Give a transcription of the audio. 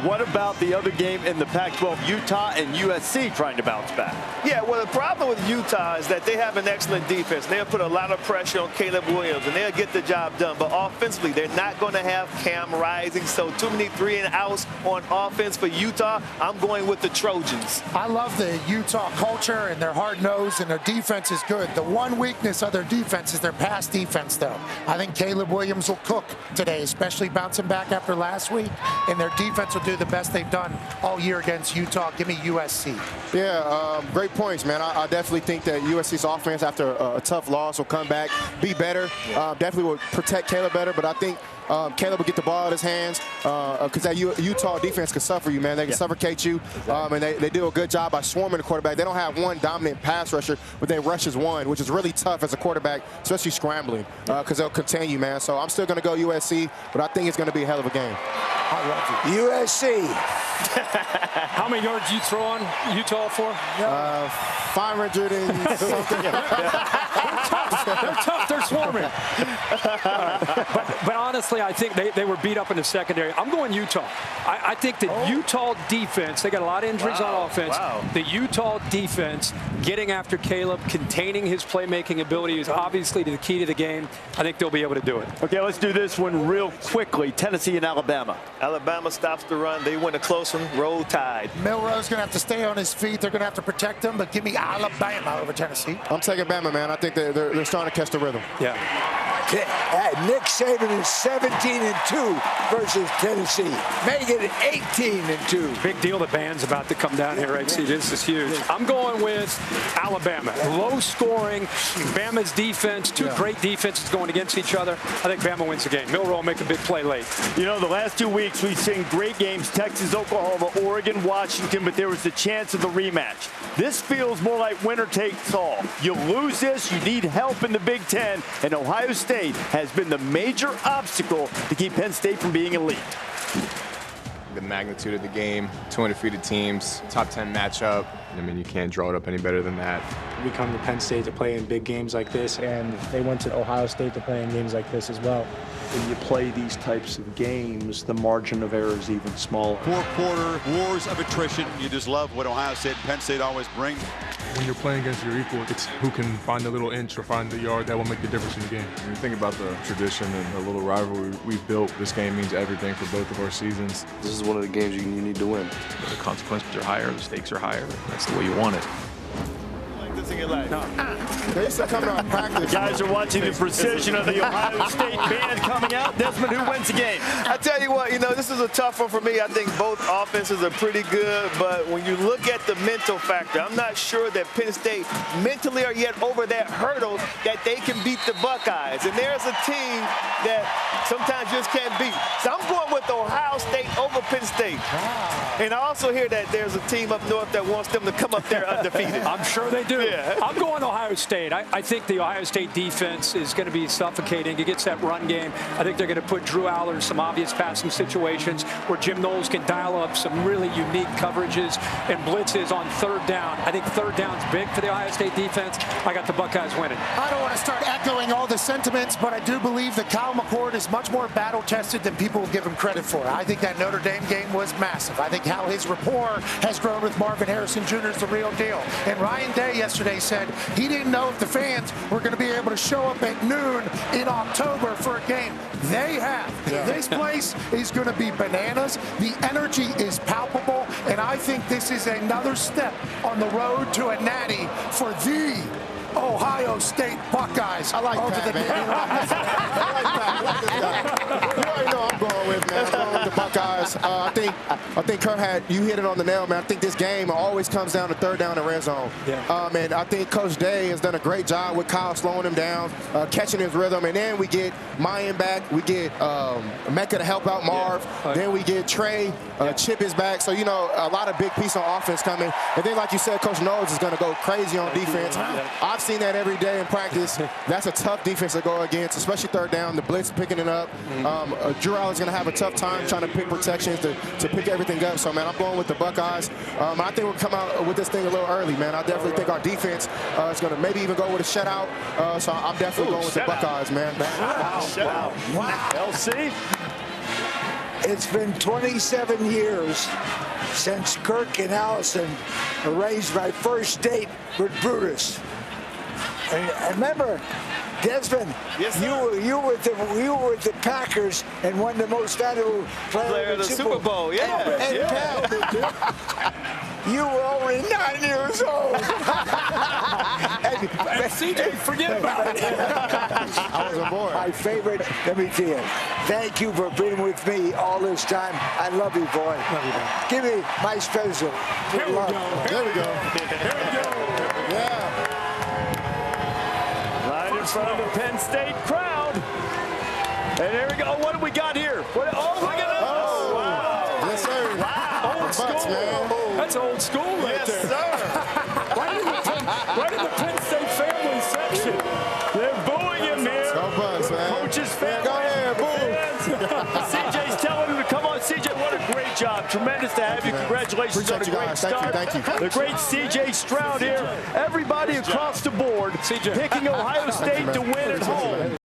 What about the other game in the Pac-12, Utah and USC trying to bounce back? Yeah, well, the problem with Utah is that they have an excellent defense. They'll put a lot of pressure on Caleb Williams, and they'll get the job done. But offensively, they're not going to have Cam Rising, so too many 3-and-outs on offense for Utah. I'm going with the Trojans. I love the Utah culture, and they're hard-nosed, and their defense is good. The one weakness of their defense is their pass defense, though. I think Caleb Williams will cook today, especially bouncing back after last week, and their defense will do the best they've done all year against Utah. Give me USC. Yeah, great points, man. I definitely think that USC's offense, after a tough loss, will come back, be better. Definitely will protect Caleb better, but I think Caleb will get the ball in his hands because that Utah defense can suffer you, man. They can suffocate you, and they do a good job by swarming the quarterback. They don't have one dominant pass rusher, but they rush as one, which is really tough as a quarterback, especially scrambling, because they'll contain you, man. So I'm still going to go USC, but I think it's going to be a hell of a game. I love you. USC. How many yards did you throw on Utah for? 500 and something. They're tough. They're swarming. But honestly, I think they were beat up in the secondary. I'm going Utah. I think the Utah defense, they got a lot of injuries on offense. The Utah defense getting after Caleb, containing his playmaking ability is obviously the key to the game. I think they'll be able to do it. Okay, let's do this one real quickly. Tennessee and Alabama. Alabama stops the run. They win a close one. Roll Tide. Milroe's going to have to stay on his feet. They're going to have to protect him, but give me Alabama over Tennessee. I'm taking Bama, man. I think they're starting to catch the rhythm. Yeah. Nick Saban is 17-2 versus Tennessee. Make it 18-2. Big deal. The band's about to come down here, right? See, this is huge. I'm going with Alabama. Low scoring. Bama's defense, two great defenses going against each other. I think Bama wins the game. Milroe will make a big play late. You know, the last 2 weeks we've seen great games, Texas, Oklahoma, Oregon, Washington, but there was the chance of the rematch. This feels more like winner takes all. You lose this, you need help in the Big Ten, and Ohio State has been the major obstacle to keep Penn State from being elite. The magnitude of the game, 2 undefeated teams, top 10 matchup. I mean, you can't draw it up any better than that. We come to Penn State to play in big games like this, and they went to Ohio State to play in games like this as well. When you play these types of games, the margin of error is even smaller. Four-quarter wars of attrition. You just love what Ohio State and Penn State always bring. When you're playing against your equal, it's who can find the little inch or find the yard that will make the difference in the game. When you think about the tradition and the little rivalry we've built, this game means everything for both of our seasons. This is one of the games you need to win. The consequences are higher, the stakes are higher. That's the way you want it. In your life. They used to come to our practice. The guys are watching the precision of the Ohio State band coming out. Desmond, who wins the game? I tell you what, this is a tough one for me. I think both offenses are pretty good, but when you look at the mental factor, I'm not sure that Penn State mentally are yet over that hurdle that they can beat the Buckeyes. And there's a team that sometimes you just can't beat. So I'm going with Ohio State over Penn State. And I also hear that there's a team up north that wants them to come up there undefeated. I'm sure they do. Yeah. I'm going Ohio State. I think the Ohio State defense is going to be suffocating. It gets that run game. I think they're going to put Drew Aller in some obvious passing situations where Jim Knowles can dial up some really unique coverages and blitzes on third down. I think third down's big for the Ohio State defense. I got the Buckeyes winning. I don't want to start echoing all the sentiments, but I do believe that Kyle McCord is much more battle-tested than people will give him credit for. I think that Notre Dame game was massive. I think how his rapport has grown with Marvin Harrison Jr. is the real deal. And Ryan Day yesterday said he didn't know if the fans were going to be able to show up at noon in October for a game. They have. Yeah. This place is going to be bananas. The energy is palpable, and I think this is another step on the road to a natty for the Ohio State Buckeyes. I like that, man. I like that. You already know I'm going with, man. I'm going with the Buckeyes. I think Kurt you hit it on the nail, man. I think this game always comes down to third down and red zone. Yeah. And I think Coach Day has done a great job with Kyle slowing him down, catching his rhythm, and then we get Mayan back. We get Mecca to help out Marv. Yeah. Then we get Trey. Chip is back. So, a lot of big piece on offense coming. And then, like you said, Coach Knowles is going to go crazy on defense. I've seen that every day in practice. That's a tough defense to go against, especially third down. The blitz picking it up. Drew Allen's going to have a tough time trying to pick protections to pick everything up. So, man, I'm going with the Buckeyes. I think we'll come out with this thing a little early, man. I definitely think our defense is going to maybe even go with a shutout. So I'm definitely going with the Buckeyes, man. Wow. Wow. LC? It's been 27 years since Kirk and Allison arranged my first date with Brutus. And remember, Desmond, yes, you were with the Packers and won the most valuable player of the Super Bowl. Yeah. You were only 9 years old. and CJ, forget about it. I was on board. My favorite, let me tell you, thank you for being with me all this time. I love you, boy. Love you, man. Give me my special. Here we go. There we go. Here we go. Yeah. Right in front of the Penn State crowd. And there we go. What do we got here? Look at that. Oh, Wow. yes, sir. Wow. Old school. man. That's old school right Yes, there. sir. Right in the Penn State family section. They're booing him here. Go Bucks, man. Coach's family. Go ahead, boo. CJ's telling him to come on. CJ, what a great job. Tremendous to have you. Congratulations on a Appreciate you great guys. start. Thank you. The great CJ Stroud here. Everybody across the board CJ. picking Ohio State to win at home.